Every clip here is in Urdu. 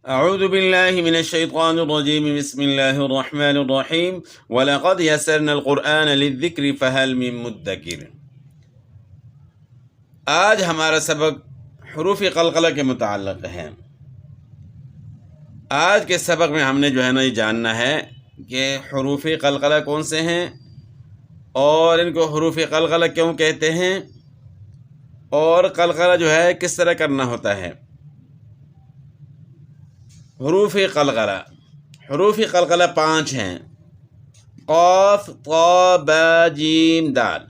اعوذ باللہ من الشیطان الرجیم بسم اللہ الرحمن الرحیم وَلَقَدْ يَسَّرْنَا الْقُرْآنَ لِلذِّكْرِ فَهَلْ مِن مُدَّكِرٍ۔ آج ہمارا سبق حروف قلقلہ کے متعلق ہے۔ آج کے سبق میں ہم نے یہ جاننا ہے کہ حروف قلقلہ کون سے ہیں اور ان کو حروف قلقلہ کیوں کہتے ہیں اور قلقلہ کس طرح کرنا ہوتا ہے۔ حروف قلقلہ 5 ہیں: قاف، طا، با، جیم، دال۔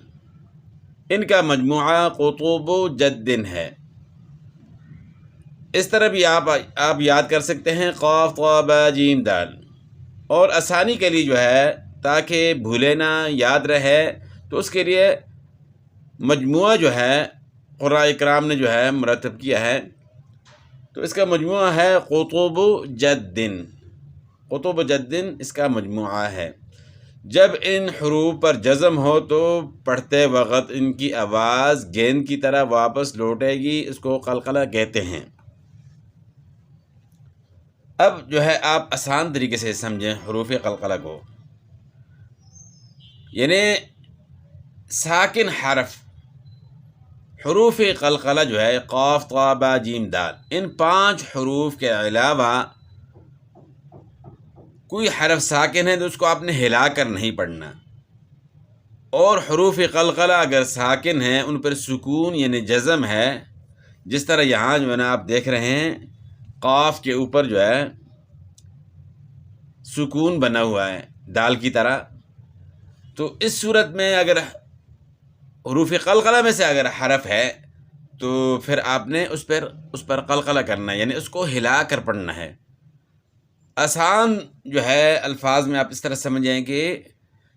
ان کا مجموعہ قطب جد ہے۔ اس طرح بھی آپ یاد کر سکتے ہیں: قاف، طا، با، جیم، دال۔ اور آسانی کے لیے تاکہ بھولے نہ، یاد رہے، تو اس کے لیے مجموعہ قراء اکرام نے مرتب کیا ہے، تو اس کا مجموعہ ہے قطب جد۔ قطب جد اس کا مجموعہ ہے۔ جب ان حروف پر جزم ہو تو پڑھتے وقت ان کی آواز گیند کی طرح واپس لوٹے گی، اس کو قلقلہ کہتے ہیں۔ اب آپ آسان طریقے سے سمجھیں حروف قلقلہ کو، یعنی ساکن حرف حروف قلقلہ قاف، طا، با، جیم، دال، ان 5 حروف کے علاوہ کوئی حرف ساکن ہے تو اس کو آپ نے ہلا کر نہیں پڑھنا، اور حروف قلقلہ اگر ساکن ہیں ان پر سکون یعنی جزم ہے، جس طرح یہاں آپ دیکھ رہے ہیں قاف کے اوپر سکون بنا ہوا ہے دال کی طرح، تو اس صورت میں اگر حروف قلقلہ میں سے اگر حرف ہے تو پھر آپ نے اس پر قلقلہ کرنا ہے، یعنی اس کو ہلا کر پڑھنا ہے۔ آسان الفاظ میں آپ اس طرح سمجھیں کہ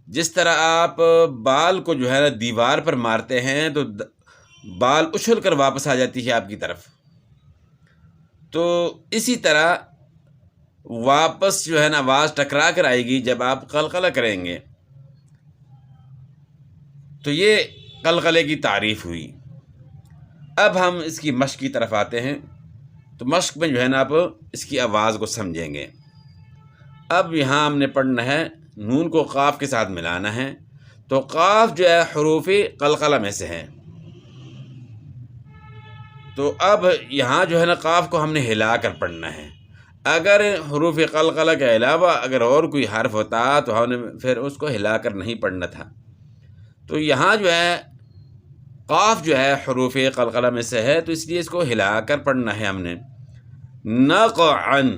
جس طرح آپ بال کو دیوار پر مارتے ہیں تو بال اچھل کر واپس آ جاتی ہے آپ کی طرف، تو اسی طرح واپس آواز ٹکرا کر آئے گی جب آپ قلقلہ کریں گے۔ تو یہ قلقلے کی تعریف ہوئی۔ اب ہم اس کی مشق کی طرف آتے ہیں، تو مشق میں آپ اس کی آواز کو سمجھیں گے۔ اب یہاں ہم نے پڑھنا ہے، نون کو قاف کے ساتھ ملانا ہے، تو قاف حروف قلقلہ میں سے ہے، تو اب یہاں قاف کو ہم نے ہلا کر پڑھنا ہے۔ اگر حروف قلقلہ کے علاوہ اگر اور کوئی حرف ہوتا تو ہم نے پھر اس کو ہلا کر نہیں پڑھنا تھا۔ تو یہاں قاف حروف قلقلہ میں سے ہے، تو اس لیے اس کو ہلا کر پڑھنا ہے ہم نے۔ نقعن،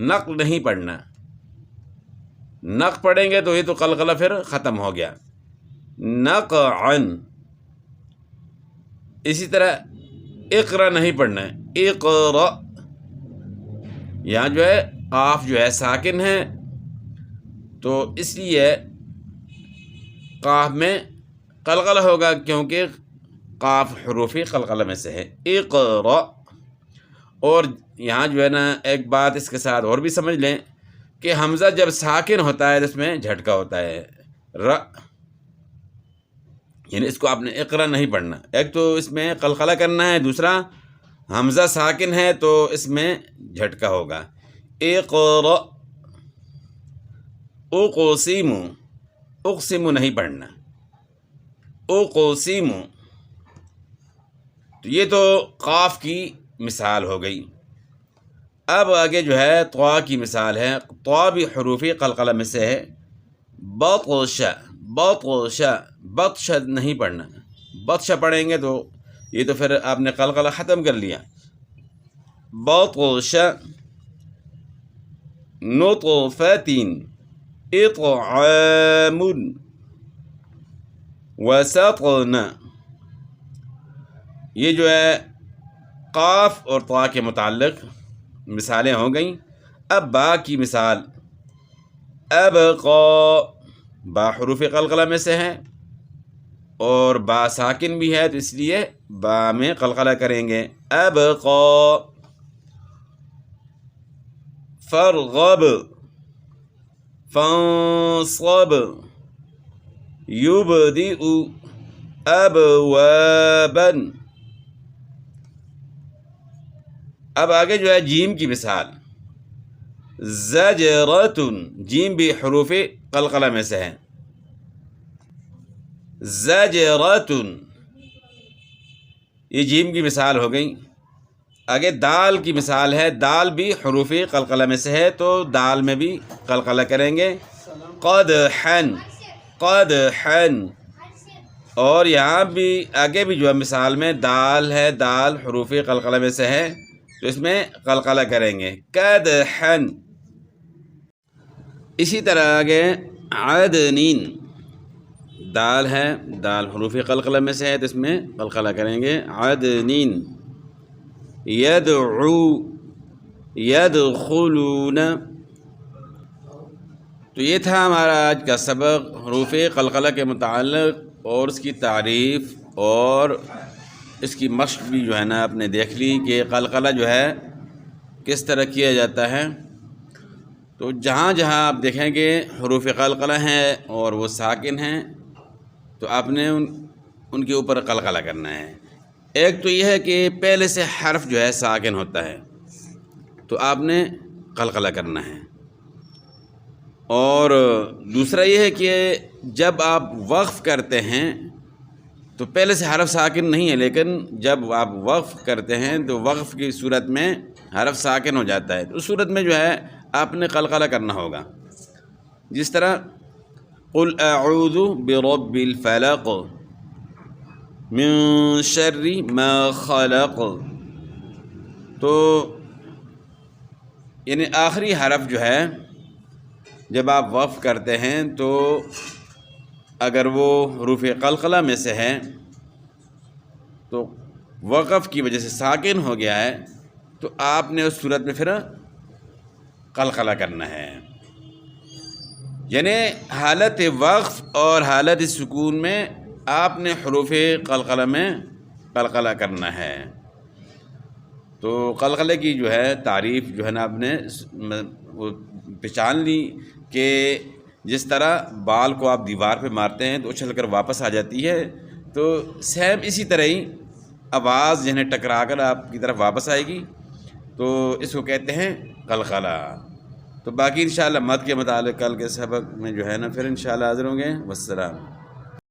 نق نہیں پڑھنا، نق پڑھیں گے تو یہ تو قلقلہ پھر ختم ہو گیا۔ نقعن۔ اسی طرح اقرا نہیں پڑھنا ہے، اقرا۔ یہاں قاف ساکن ہے، تو اس لیے قاف میں قلقلہ ہوگا، کیونکہ قاف حروف قلقلہ میں سے ہے۔ اقرا۔ اور یہاں ایک بات اس کے ساتھ اور بھی سمجھ لیں کہ حمزہ جب ساکن ہوتا ہے تو اس میں جھٹکا ہوتا ہے، ر، یعنی اس کو آپ نے اقرا نہیں پڑھنا۔ ایک تو اس میں قلقلہ کرنا ہے، دوسرا حمزہ ساکن ہے تو اس میں جھٹکا ہوگا۔ اقرا۔ اقسم، اقسم نہیں پڑھنا، اقسم۔ تو یہ تو قاف کی مثال ہو گئی۔ اب آگے طا کی مثال ہے۔ طا بھی حروف قلقلہ میں سے ہے۔ بطش، بطش، بطش نہیں پڑھنا، بطش پڑھیں گے تو یہ تو پھر آپ نے قلقلہ ختم کر لیا۔ بطش۔ نطفۃ، اطعام، وسطن۔ یہ قاف اور طا کے متعلق مثالیں ہو گئیں۔ اب با کی مثال، ابقا، با حروف قلقلہ میں سے ہے اور با ساکن بھی ہے، تو اس لیے با میں قلقلہ کریں گے۔ ابقا۔ فرغب، فانصب، یبدئ، ابوابا۔ اب آگے جو ہے جیم کی مثال، زجرتن، جیم بھی حروف قلقلہ میں سے ہے، زجرتن، یہ جیم کی مثال ہو گئی۔ آگے دال کی مثال ہے، دال بھی حروف قلقلہ میں سے ہے تو دال میں بھی قلقلہ کریں گے، قدحن، قدحن، اور یہاں بھی آگے بھی جو ہے مثال میں دال ہے، دال حروف قلقلہ میں سے ہے تو اس میں قلقلہ کریں گے، قدحن۔ اسی طرح آگے عدنین، دال ہے، دال حروف قلقلہ میں سے ہے تو اس میں قلقلہ کریں گے، عدنین۔ یدعو، یدخلون۔ تو یہ تھا ہمارا آج کا سبق حروف قلقلہ کے متعلق، اور اس کی تعریف اور اس کی مشق بھی جو ہے نا آپ نے دیکھ لی کہ قلقلہ جو ہے کس طرح کیا جاتا ہے۔ تو جہاں جہاں آپ دیکھیں گے حروف قلقلہ ہیں اور وہ ساکن ہیں تو آپ نے ان کے اوپر قلقلہ کرنا ہے۔ ایک تو یہ ہے کہ پہلے سے حرف جو ہے ساکن ہوتا ہے تو آپ نے قلقلہ کرنا ہے، اور دوسرا یہ ہے کہ جب آپ وقف کرتے ہیں تو پہلے سے حرف ساکن نہیں ہے، لیکن جب آپ وقف کرتے ہیں تو وقف کی صورت میں حرف ساکن ہو جاتا ہے، تو اس صورت میں جو ہے آپ نے قلقلہ کرنا ہوگا، جس طرح قل اعوذ برب الفلق من شر ما خلق، تو یعنی آخری حرف جو ہے جب آپ وقف کرتے ہیں تو اگر وہ حروف قلقلہ میں سے ہے تو وقف کی وجہ سے ساکن ہو گیا ہے تو آپ نے اس صورت میں پھر قلقلہ کرنا ہے، یعنی حالت وقف اور حالت سکون میں آپ نے حروف قلقلہ میں قلقلہ کرنا ہے۔ تو قلقلے کی جو ہے تعریف جو ہے نا آپ نے وہ پہچان لی کہ جس طرح بال کو آپ دیوار پہ مارتے ہیں تو اچھل کر واپس آ جاتی ہے، تو سیم اسی طرح ہی آواز جنہیں ٹکرا کر آپ کی طرف واپس آئے گی تو اس کو کہتے ہیں قلقلہ۔ تو باقی انشاءاللہ مد کے متعلق کل کے سبق میں جو ہے نا پھر انشاءاللہ حاضر ہوں گے۔ والسلام۔